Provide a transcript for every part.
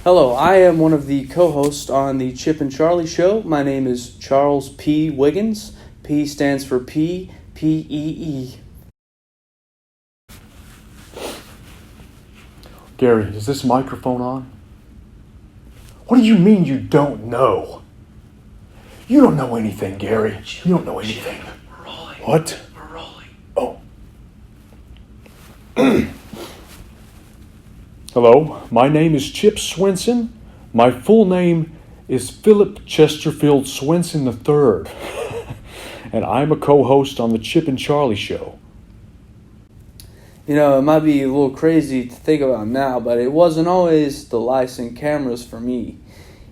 Hello, I am one of the co-hosts on the Chip and Charlie Show. My name is Charles P. Wiggins. P stands for P-E-E. Gary, is this microphone on? What do you mean you don't know? You don't know anything, Gary. You don't know anything. We're rolling. What? We're rolling. Oh. Hello, my name is Chip Swenson. My full name is Philip Chesterfield Swenson III. And I'm a co-host on the Chip and Charlie Show. You know, it might be a little crazy to think about now, but it wasn't always the lights and cameras for me.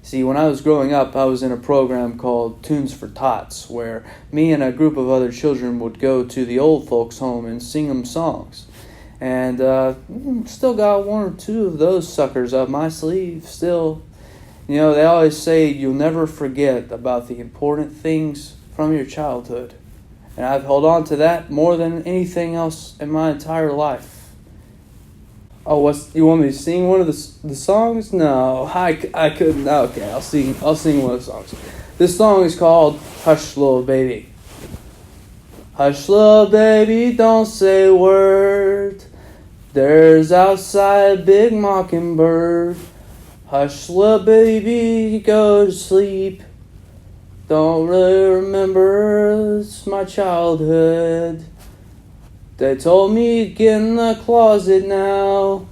See, when I was growing up, I was in a program called Tunes for Tots, where me and a group of other children would go to the old folks' home and sing them songs. And still got one or two of those suckers up my sleeve still. You know, they always say you'll never forget about the important things from your childhood. And I've held on to that more than anything else in my entire life. Oh, you want me to sing one of the songs? No, I couldn't. Okay, I'll sing one of the songs. This song is called Hush Little Baby. Hush little baby, don't say a word. There's outside a big mockingbird. Hush little baby, go to sleep. Don't really remember, it's my childhood. They told me to get in the closet now.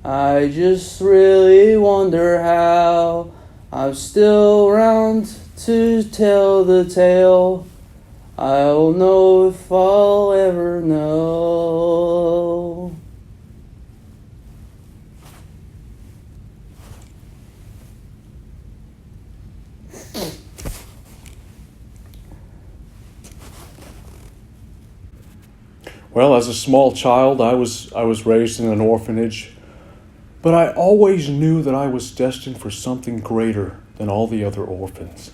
I just really wonder how I'm still around to tell the tale. I'll know if I'll ever know. Well, as a small child, I was raised in an orphanage, but I always knew that I was destined for something greater than all the other orphans.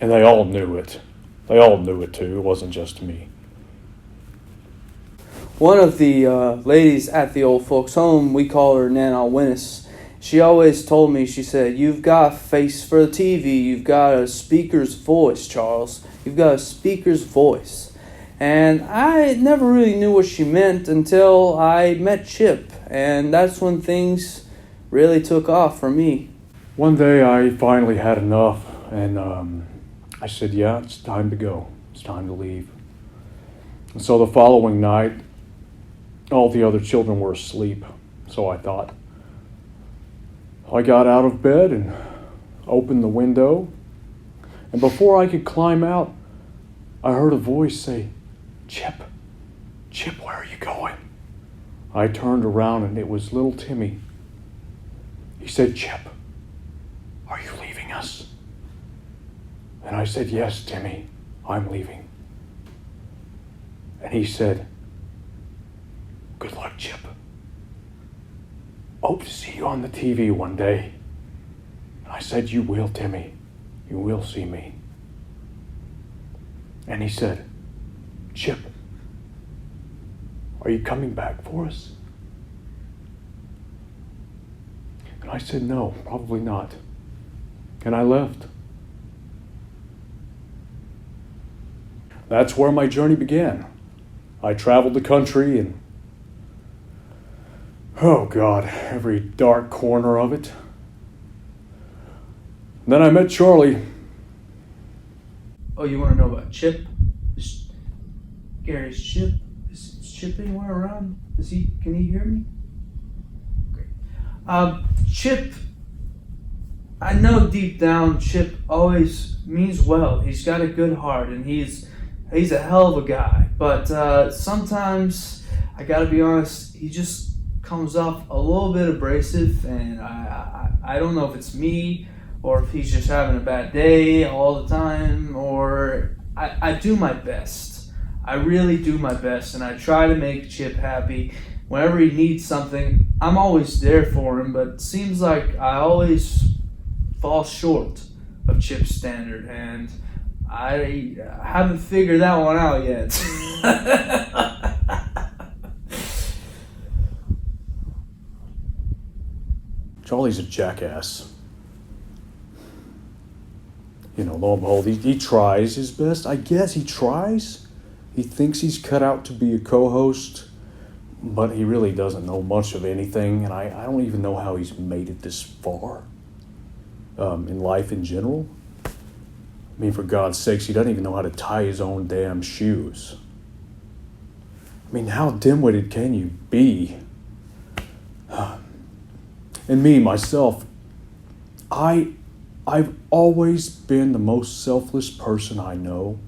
And they all knew it. They all knew it too. It wasn't just me. One of the ladies at the old folks' home, we call her Nana Winnis. She always told me, she said, "You've got a face for the TV. You've got a speaker's voice, Charles. You've got a speaker's voice." And I never really knew what she meant until I met Chip. And that's when things really took off for me. One day I finally had enough, and I said, yeah, it's time to go. It's time to leave. And so the following night, all the other children were asleep, so I thought. I got out of bed and opened the window, and before I could climb out, I heard a voice say, "Chip, Chip, where are you going?" I turned around and it was little Timmy. He said, "Chip, are you leaving us?" And I said, "Yes, Timmy, I'm leaving." And he said, "Good luck, Chip. Hope to see you on the TV one day." And I said, "You will, Timmy. You will see me." And he said, "Chip, are you coming back for us?" And I said, "No, probably not." And I left. That's where my journey began. I traveled the country and, oh God, every dark corner of it. Then I met Charlie. Oh, you want to know about Chip? Gary's Chip? Is Chip anywhere around? Can he hear me? Great. Chip, I know deep down Chip always means well. He's got a good heart and he's a hell of a guy. But sometimes, I gotta be honest, he just comes off a little bit abrasive, and I don't know if it's me or if he's just having a bad day all the time, or I do my best. I really do my best, and I try to make Chip happy. Whenever he needs something, I'm always there for him, but it seems like I always fall short of Chip's standard, and I haven't figured that one out yet. Charlie's a jackass. You know, lo and behold, he tries his best. I guess he tries. He thinks he's cut out to be a co-host, but he really doesn't know much of anything, and I don't even know how he's made it this far in life in general. I mean, for God's sakes, he doesn't even know how to tie his own damn shoes. I mean, how dim-witted can you be? And me, myself, I've always been the most selfless person I know.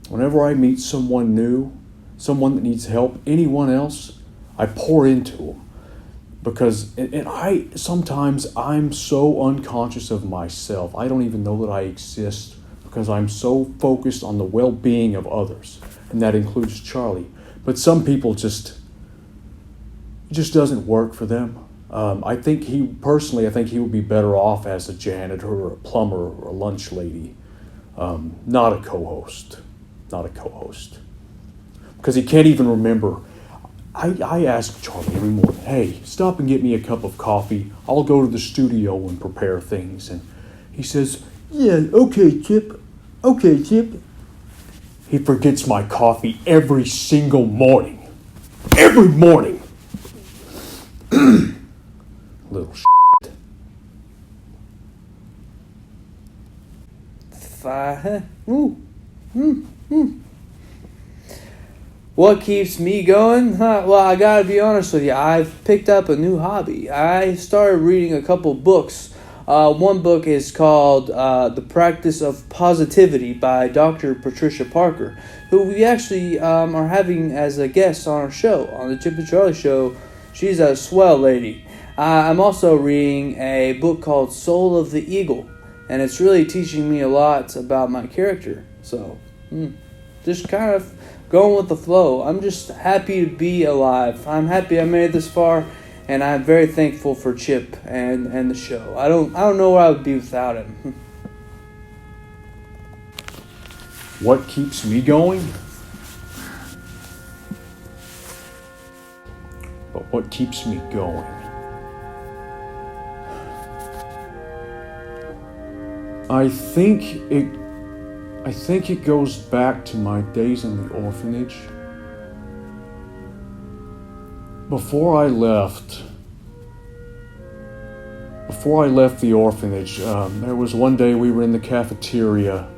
Whenever I meet someone new, someone that needs help, anyone else, I pour into them. Because, sometimes I'm so unconscious of myself. I don't even know that I exist because I'm so focused on the well-being of others. And that includes Charlie. But some people it just doesn't work for them. I think he would be better off as a janitor or a plumber or a lunch lady. Not a co-host. Because he can't even remember. I ask Charlie every morning, hey, stop and get me a cup of coffee. I'll go to the studio and prepare things. And he says, yeah, okay, Chip. He forgets my coffee every single morning. Every morning. Little shit. What keeps me going? Well, I gotta be honest with you. I've picked up a new hobby. I started reading a couple books. One book is called The Practice of Positivity by Dr. Patricia Parker, who we actually are having as a guest on our show, on the Chip and Charlie Show. She's a swell lady. I'm also reading a book called Soul of the Eagle, and it's really teaching me a lot about my character. So, just kind of going with the flow. I'm just happy to be alive. I'm happy I made it this far, and I'm very thankful for Chip and the show. I don't know where I would be without him. What keeps me going? But what keeps me going? I think it goes back to my days in the orphanage. Before I left the orphanage, there was one day we were in the cafeteria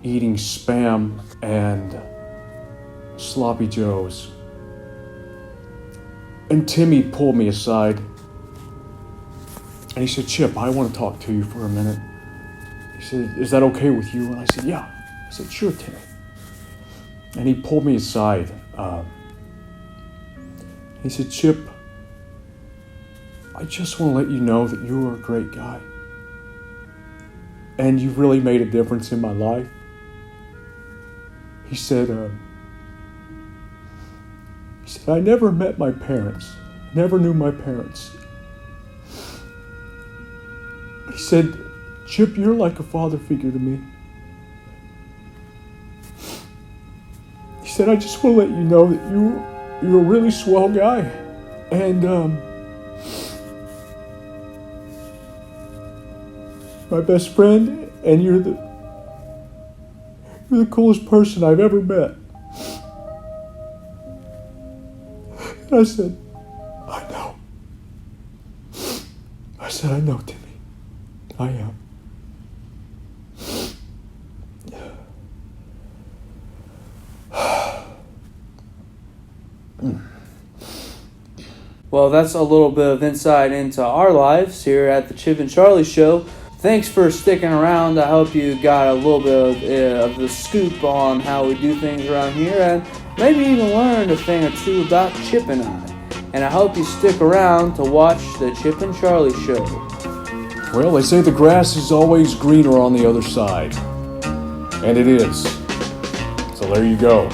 eating Spam and Sloppy Joes. And Timmy pulled me aside and he said, Chip, I want to talk to you for a minute. He said, is that okay with you? And I said, yeah. I said, sure, Timmy. And he pulled me aside. He said, Chip, I just want to let you know that you are a great guy. And you've really made a difference in my life. He said, I never met my parents. Never knew my parents. He said, Chip, you're like a father figure to me. He said, I just want to let you know that you're a really swell guy. And my best friend, and you're the coolest person I've ever met. And I said, I know. I said, I know, Timmy. I am. Well, that's a little bit of insight into our lives here at the Chip and Charlie Show. Thanks for sticking around. I hope you got a little bit of the scoop on how we do things around here, and maybe even learned a thing or two about Chip and I. And I hope you stick around to watch the Chip and Charlie Show. Well, they say the grass is always greener on the other side. And it is. So there you go.